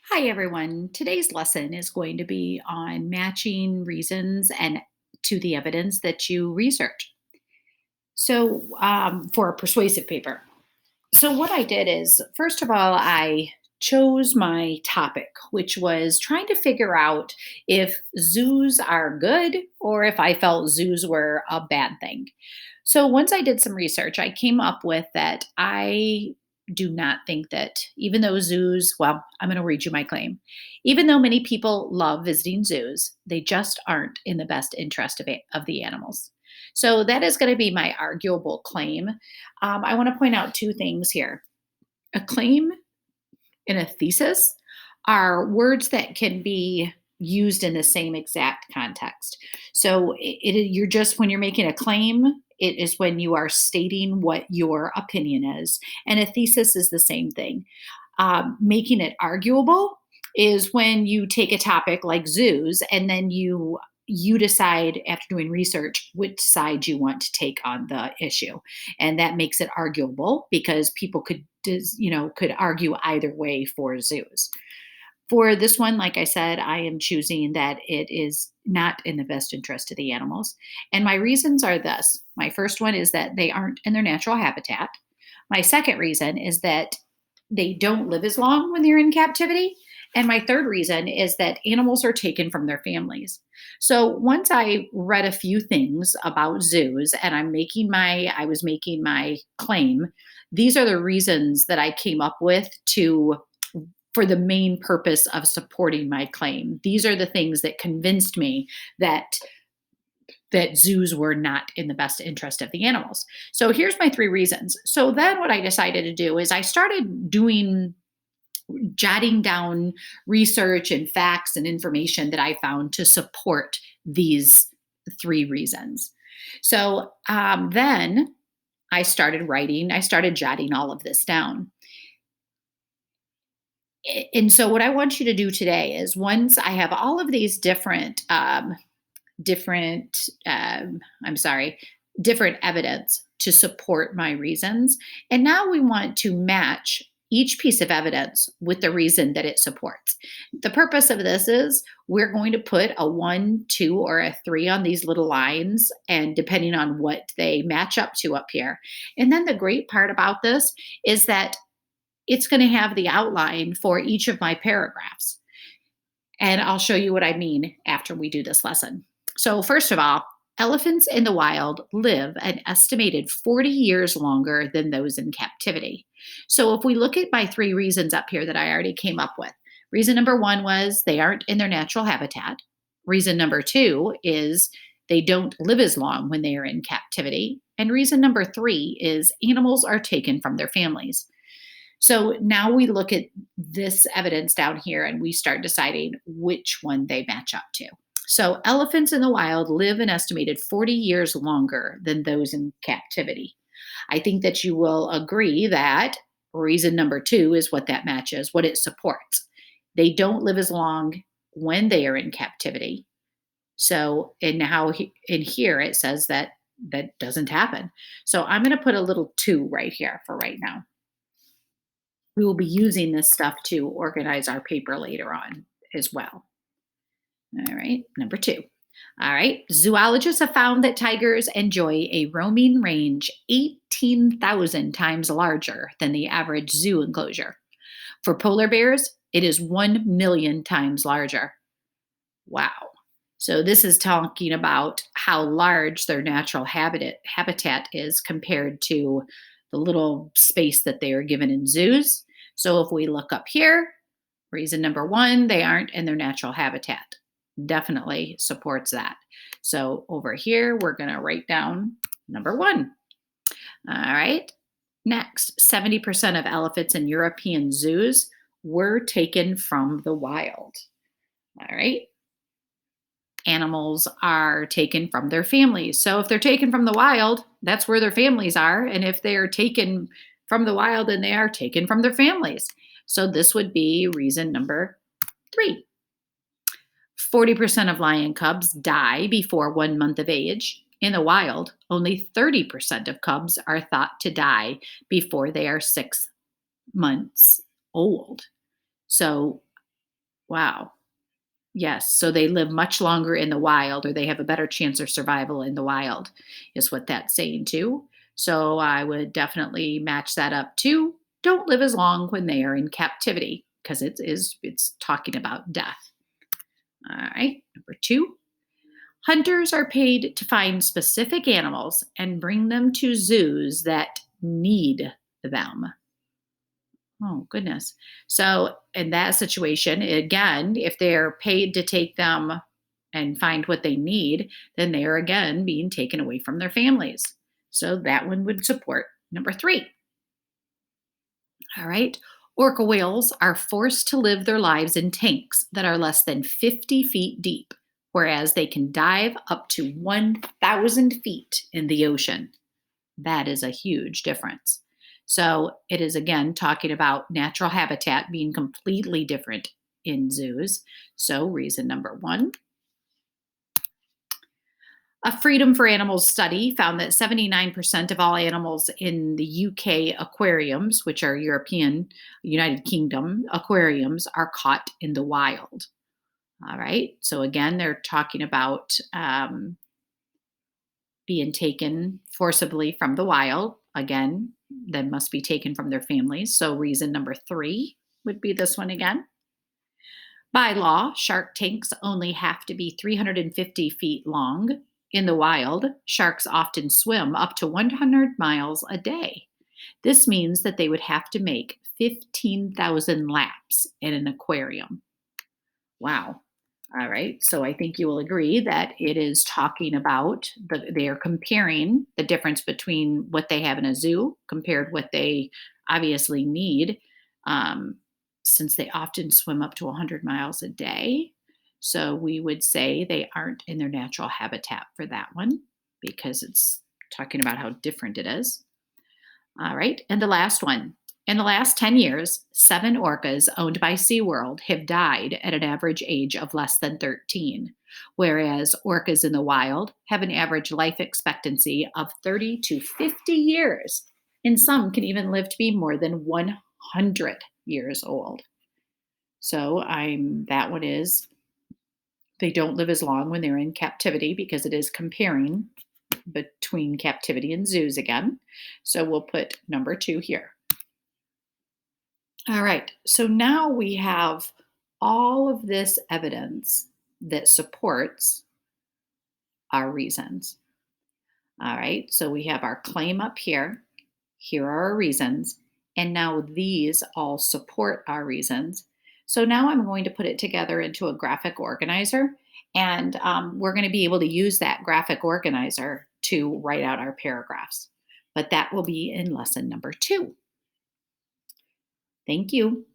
Hi, everyone. Today's lesson is going to be on matching reasons and to the evidence that you research. For a persuasive paper. So, what I did is, first of all, I chose my topic, which was trying to figure out if zoos are good or if I felt zoos were a bad thing. So once I did some research, I came up with that I do not think that even though zoos, well, I'm going to read you my claim. Even though many people love visiting zoos, they just aren't in the best interest of the animals. So that is going to be my arguable claim. I want to point out two things here. A claim and a thesis are words that can be used in the same exact context. So you're just when you're making a claim, it is when you are stating what your opinion is, and a thesis is the same thing. Making it arguable is when you take a topic like zoos and then you decide after doing research which side you want to take on the issue, and that makes it arguable because people could argue either way for zoos. For this one, like I said, I am choosing that it is not in the best interest of the animals. And my reasons are this. My first one is that they aren't in their natural habitat. My second reason is that they don't live as long when they're in captivity. And my third reason is that animals are taken from their families. So once I read a few things about zoos and I was making my claim, these are the reasons that I came up with to for the main purpose of supporting my claim. These are the things that convinced me that zoos were not in the best interest of the animals. So here's my three reasons. So then what I decided to do is I started doing jotting down research and facts and information that I found to support these three reasons. Then I started writing, I started jotting all of this down. And so what I want you to do today is once I have all of these different I'm sorry, different evidence to support my reasons, and now we want to match each piece of evidence with the reason that it supports. The purpose of this is we're going to put a 1, 2, or a 3 on these little lines, and depending on what they match up to up here. And then the great part about this is that it's going to have the outline for each of my paragraphs. And I'll show you what I mean after we do this lesson. So, first of all, elephants in the wild live an estimated 40 years longer than those in captivity. So, if we look at my three reasons up here that I already came up with, reason number one was they aren't in their natural habitat. Reason number two is they don't live as long when they are in captivity. And reason number three is animals are taken from their families. So now we look at this evidence down here and we start deciding which one they match up to. So elephants in the wild live an estimated 40 years longer than those in captivity. I think that you will agree that reason number two is what that matches, what it supports. They don't live as long when they are in captivity. So, and now in here it says that that doesn't happen. So I'm going to put a little 2 right here for right now. We will be using this stuff to organize our paper later on as well. All right, number 2. All right, zoologists have found that tigers enjoy a roaming range 18,000 times larger than the average zoo enclosure. For polar bears, it is 1 million times larger. Wow. So this is talking about how large their natural habitat is compared to the little space that they are given in zoos. So if we look up here, reason number 1, they aren't in their natural habitat. Definitely supports that. So over here, we're going to write down number 1. All right. Next, 70% of elephants in European zoos were taken from the wild. All right. Animals are taken from their families. So if they're taken from the wild, that's where their families are. And if they are taken from the wild, then they are taken from their families. So this would be reason number 3. 40% of lion cubs die before 1 month of age. In the wild, only 30% of cubs are thought to die before they are 6 months old. So Wow. Yes, so they live much longer in the wild, or they have a better chance of survival in the wild, is what that's saying too. So I would definitely match that up too. Don't live as long when they are in captivity, because it's talking about death. All right, number two. Hunters are paid to find specific animals and bring them to zoos that need them. Oh, goodness. So, in that situation, again, if they're paid to take them and find what they need, then they are again being taken away from their families. So, that one would support number three. All right. Orca whales are forced to live their lives in tanks that are less than 50 feet deep, whereas they can dive up to 1,000 feet in the ocean. That is a huge difference. So it is again talking about natural habitat being completely different in zoos. So, reason number one. A Freedom for Animals study found that 79% of all animals in the UK aquariums, which are European, United Kingdom aquariums, are caught in the wild. All right. So, again, they're talking about being taken forcibly from the wild. Again, then must be taken from their families. So, reason number three would be this one again. By law, shark tanks only have to be 350 feet long. In the wild, sharks often swim up to 100 miles a day. This means that they would have to make 15,000 laps in an aquarium. Wow. All right. So I think you will agree that it is talking about they are comparing the difference between what they have in a zoo compared what they obviously need, um, since they often swim up to 100 miles a day. So we would say they aren't in their natural habitat for that one because it's talking about how different it is. All right. And the last one. In the last 10 years, 7 orcas owned by SeaWorld have died at an average age of less than 13, whereas orcas in the wild have an average life expectancy of 30 to 50 years. And some can even live to be more than 100 years old. So that one is they don't live as long when they're in captivity because it is comparing between captivity and zoos again. So we'll put number 2 here. All right. So now we have all of this evidence that supports our reasons. All right. So we have our claim up here. Here are our reasons. And now these all support our reasons. So now I'm going to put it together into a graphic organizer. And we're going to be able to use that graphic organizer to write out our paragraphs. But that will be in lesson number 2. Thank you.